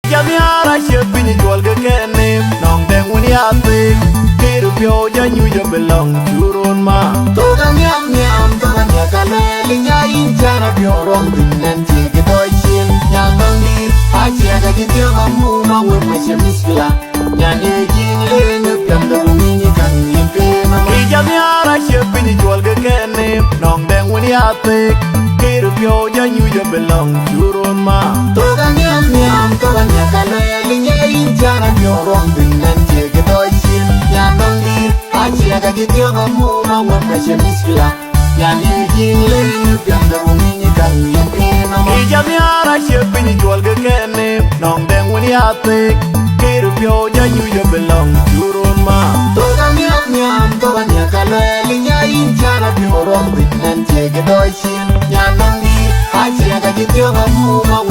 Yamiara shipping it will get name. Nong deng when ya think. Get up your you belong to Roma. Toga miam miam, toga nyakale, linya injana biorong dengan tiga doicin. Yang mangir, aja kaki tiga kamu mau bermacam Yang ejin lengup yang terbunyi kan impi mama. Yamiara shipping it will get name. Nong deng when ya think. Get up your you belong to Roma. Toga miam miam, toga nyakale, linya injana biorong dengan tiga doicin. Yang mangir, aja kaki tiga kamu mau bermacam Yang ejin lengup yang terbunyi kan impi mama. Yamiara shipping it will get name. Nong deng when ya think. Get up your you belong to Roma. Toga miam miam, toga nyakale, linya injana biorong dengan tiga doicin. Yang mangir, aja kaki tiga kamu mau